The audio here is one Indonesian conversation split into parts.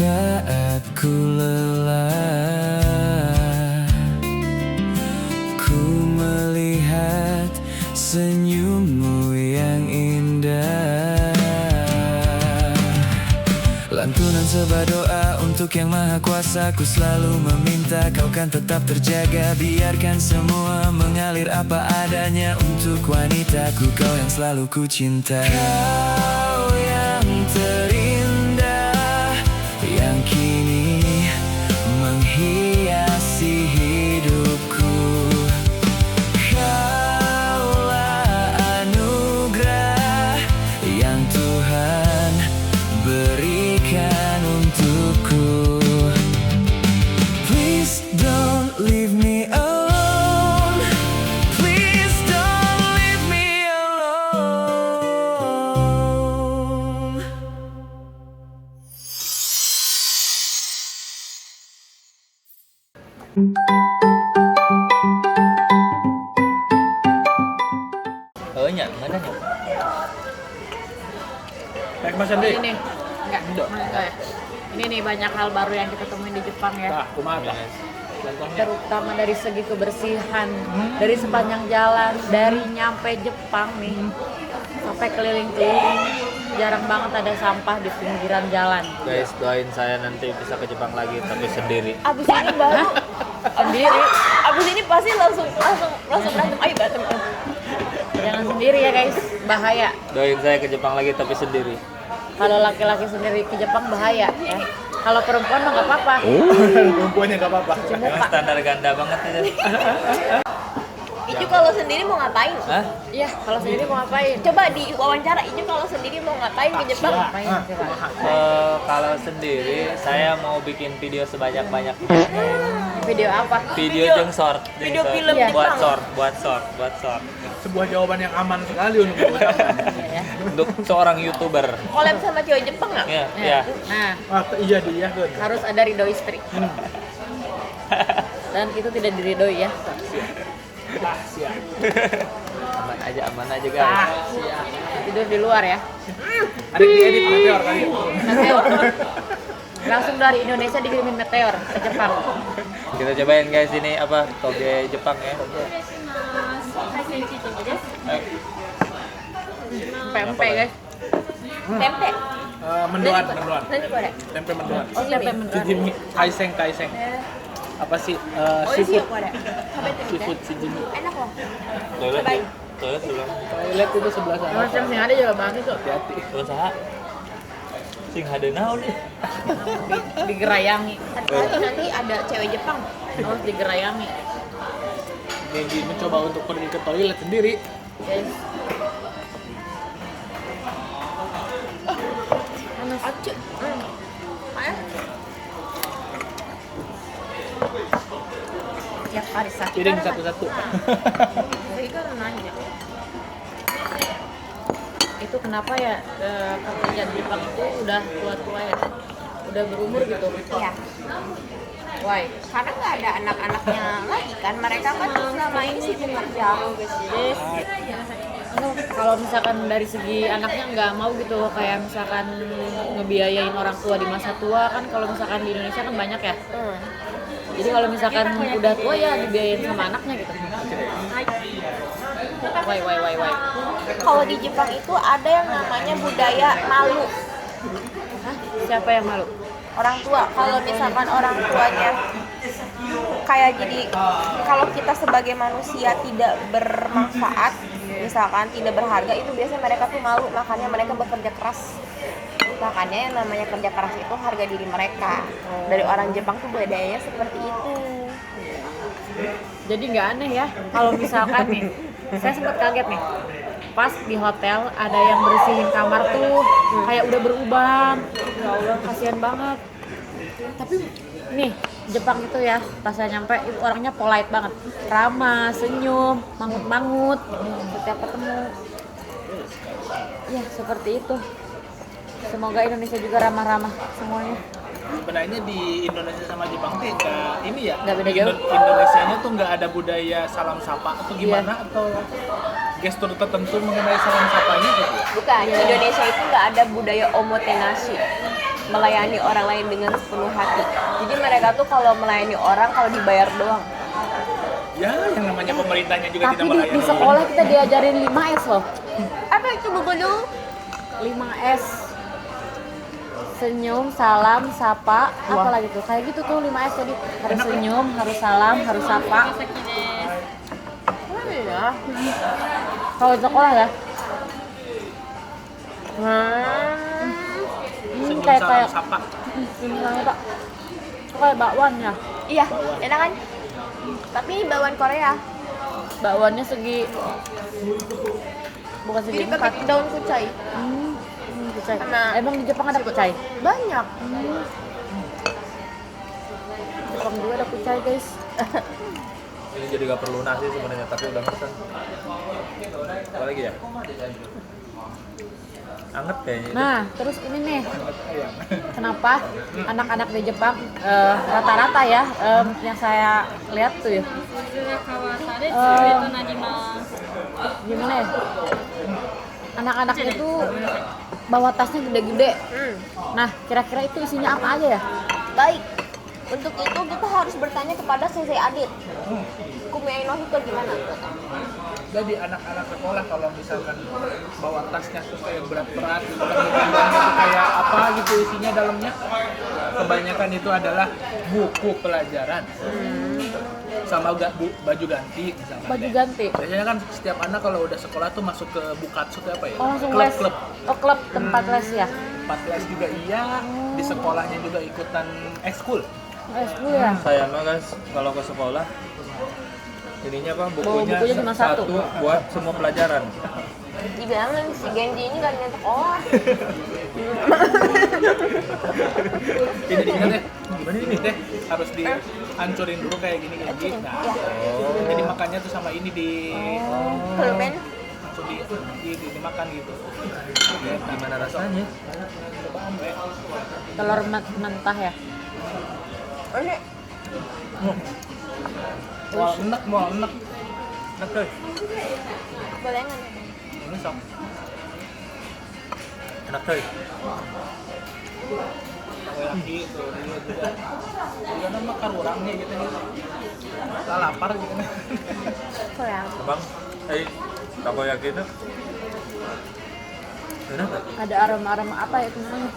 Saat ku lelah, ku melihat senyummu yang indah. Lantunan sebuah doa untuk yang maha kuasa. Ku selalu meminta kau kan tetap terjaga. Biarkan semua mengalir apa adanya untuk wanitaku. Kau yang selalu ku cinta. Kau yang terindah, yang kini menghiasi hidupku. Kaulah anugerah yang Tuhan berikan untukku. Please don't leave me alone. Please don't leave me alone. Oh nya, mana nya? Naik Mas Andi. Ini enggak ya. Ini nih banyak hal baru yang kita temuin di Jepang ya. Nah, kumaha? Contohnya. Terutama dari segi kebersihan, dari sepanjang jalan, dari nyampe Jepang nih sampai keliling-keliling, jarang banget ada sampah di pinggiran jalan. Guys, doain saya nanti bisa ke Jepang lagi tapi sendiri. Abis ini baru Sendiri, abis ini pasti langsung berantem. Ayo berantem. jangan sendiri ya guys, bahaya. Doain saya ke Jepang lagi tapi sendiri. Kalau laki-laki sendiri ke Jepang bahaya ya. Kalau perempuan mah nggak apa-apa. Perempuannya nggak apa-apa. Cuci Emang muka. standar ganda banget aja. Icu kalau sendiri mau ngapain? Hah? Iya, kalau sendiri mau ngapain? Coba diwawancara Icu kalau sendiri mau ngapain ke Jepang? Ngapain coba? Kalau sendiri saya mau bikin video sebanyak-banyaknya. Video apa? Video jeung short. Video short. film buat Jepang. buat short. Sebuah jawaban yang aman sekali untuk diucapkan. Iya ya. Untuk seorang YouTuber. Collab sama cewek Jepang nggak? Ya, Ya. ya. Nah, Ah, iya dia kan. harus ada ridho istri. Dan itu tidak diridhoi ya. Ah, siap. Aman aja Ah, guys. tidur di luar ya. Ada diedit meteor kali. Meteor. Langsung dari Indonesia dikirimin meteor ke Jepang. Kita cobain guys ini apa? Toge Jepang ya. Pempek guys. Tempe. Mendoan. Nanti kore. Tempe mendoan. Oh, tempe mendoan. Sijimi, kaiseng. Apa sih? Oh iya Seafood. kore. Seafood sijimi. Enak loh. Toilet. Cobain. Toilet sebelah. Toilet itu sebelah sana. Macam sing ada juga bagus tuh. Hati-hati. Terus saha? Sing hadeuna nih. Digerayangi. Hati-hati nanti ada cewek Jepang. Harus digerayangi. Maggie mencoba untuk pergi ke toilet sendiri. Guys. Acu. Ayo. Tiap hari sakit. Piring satu-satu. Saya kan nanya. Itu kenapa ya pekerja di Jepang itu udah tua-tua ya? Udah berumur gitu. Iya. Why? Karena nggak ada anak-anaknya lagi kan. Mereka kan selama ini sibuk kerja. Kalau misalkan dari segi anaknya nggak mau gitu, kayak misalkan ngebiayain orang tua di masa tua kan, kalau misalkan di Indonesia kan banyak ya. Jadi kalau misalkan udah tua ya dibiayain sama anaknya gitu. Why? Kalau di Jepang itu ada yang namanya budaya malu. Hah? Siapa yang malu? Orang tua, kalau misalkan orang tuanya kayak jadi, kalau kita sebagai manusia tidak bermanfaat, misalkan tidak berharga, itu biasanya mereka tuh malu, makanya mereka bekerja keras. Makanya yang namanya kerja keras itu harga diri mereka. Dari orang Jepang tuh budayanya seperti itu. Jadi nggak aneh ya kalau misalkan nih, saya sempat kaget nih, pas di hotel ada yang bersihin kamar tuh kayak udah berubah. Ya Allah, kasihan banget. Tapi nih Jepang itu ya, pas saya nyampe itu orangnya polite banget, ramah, senyum, mangut-mangut setiap ketemu. Ya seperti itu. Semoga Indonesia juga ramah-ramah semuanya. Sebenarnya di Indonesia sama Jepang tuh nggak ini ya. Nggak beda jauh. Indonesianya tuh nggak ada budaya salam sapa atau gimana, Iya. atau gestur tertentu mengenai salam sapanya gitu ya? Bukan, Iya. Indonesia itu nggak ada budaya omotenashi. melayani orang lain dengan sepenuh hati. Jadi mereka tuh kalau melayani orang kalau dibayar doang. Ya, yang namanya pemerintahnya juga Tapi tidak di melayani. sekolah kita diajarin 5S loh. Apa itu Bu Guru? 5S. Senyum, salam, sapa, apa lagi tuh? Kayak gitu tuh 5S tadi. Harus senyum, harus salam, harus sapa. Iya. Kalau di sekolah ya. Senyum, Kayak salam, sapa. Misalnya Pak. Kayak bakwan ya. Iya, enak kan? Tapi ini bakwan Korea. Bakwannya segi bukan segi Jadi 4. pakai daun kucai. Kucai. Karena- Emang di Jepang ada kucai? Banyak. Jepang juga ada kucai guys. Ini jadi gak perlu nasi sebenarnya, tapi udah pesan. Apa lagi ya? Anget kayaknya. Nah, terus ini nih, kenapa anak-anak di Jepang rata-rata ya yang saya lihat tuh ya, gimana ya, anak-anak itu bawa tasnya gede-gede. Nah, kira-kira itu isinya apa aja ya? Baik. Untuk itu kita harus bertanya kepada Sensei Adit. Kumiai no Hito gimana? Jadi anak-anak sekolah kalau misalkan bawa tasnya terus kayak berat-berat gitu kan, bukunya tuh kayak apa gitu isinya dalamnya, kebanyakan itu adalah buku pelajaran sama baju ganti misalkan. Baju deh. ganti. Biasanya kan setiap anak kalau udah sekolah tuh masuk ke bukatsu itu apa ya? Oh, langsung les. Klub. Oh, klub tempat les ya. Tempat les juga iya, di sekolahnya juga ikutan ekskul. Les dulu ya. Saya mah guys, kalau ke sekolah ininya apa bukunya, bukunya cuma satu. buat semua pelajaran. Dibilangin si Genji ini gak niat sekolah. Ini ingat deh, gimana ini deh harus dihancurin dulu kayak gini. Nah, jadi makannya tuh sama ini di Permen. langsung dimakan gitu. Gimana rasanya? Cobaan deh. Telur mentah ya. Ini Mau enak. Enak coy. boleh nggak? Ini sok. Enak coy. Lagi tuh dia juga. Dia nama karurangnya gitu nih. Kita lapar gitu nih. Kurang. Bang, takoyaki itu enak nggak? Ada aroma-aroma apa ya itu namanya?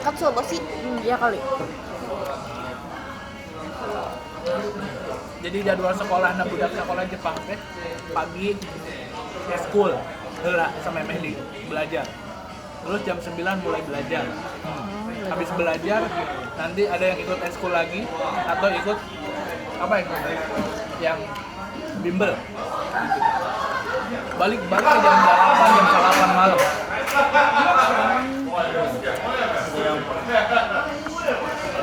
Katsuobushi. Iya kali. Jadi jadwal sekolah anak budak sekolah Jepang teh pagi school heula sama Mehdi belajar. Terus jam 9 mulai belajar. Habis belajar nanti ada yang ikut school lagi atau ikut apa ya? Yang bimbel. Balik ke jam 8 jam 8 malam. Yang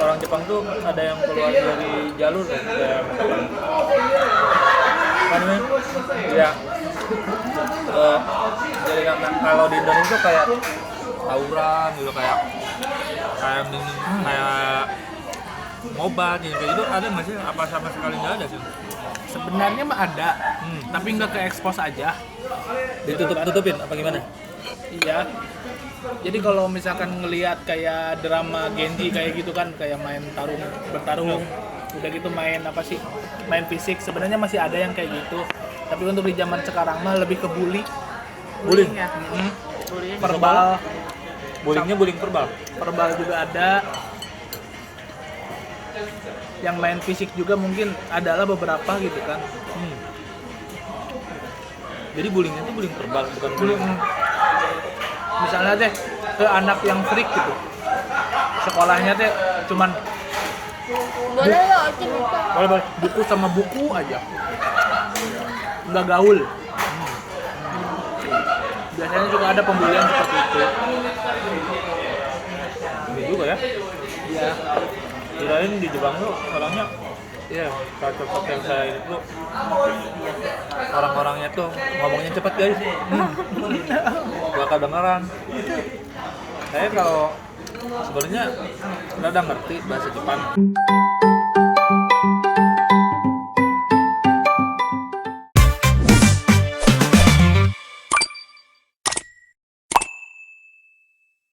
orang Jepang tuh ada yang keluar dari jalur kayak kan ya jadi kalau di Indonesia tuh kayak tawuran gitu, kayak ngobat gitu, kayak itu ada nggak sih? Apa sama sekali nggak ada sih? Sebenarnya mah ada, tapi nggak ke expose aja. Ditutupin apa gimana? Iya. Jadi kalau misalkan ngelihat kayak drama Genji kayak gitu kan, kayak main bertarung, udah gitu main apa sih? Main fisik, sebenarnya masih ada yang kayak gitu. Tapi untuk di zaman sekarang mah lebih ke bullying. Bullying ya. Verbal, Bullyingnya bullying verbal. verbal juga ada. Yang main fisik juga mungkin adalah beberapa gitu kan. Jadi bullyingnya tuh bullying verbal, bukan bullying. Misalnya deh ke anak yang freak gitu, sekolahnya teh cuman Boleh ya, cerita. Boleh. buku sama buku aja, nggak gaul. Biasanya juga ada pembulian seperti itu. Ini juga ya. Iya. Kirain di Jepang tuh orangnya ya cocok yang saya itu orang-orangnya tuh ngomongnya cepet guys. Gak kedengeran. Saya kalau sebenarnya rada ngerti bahasa Jepang.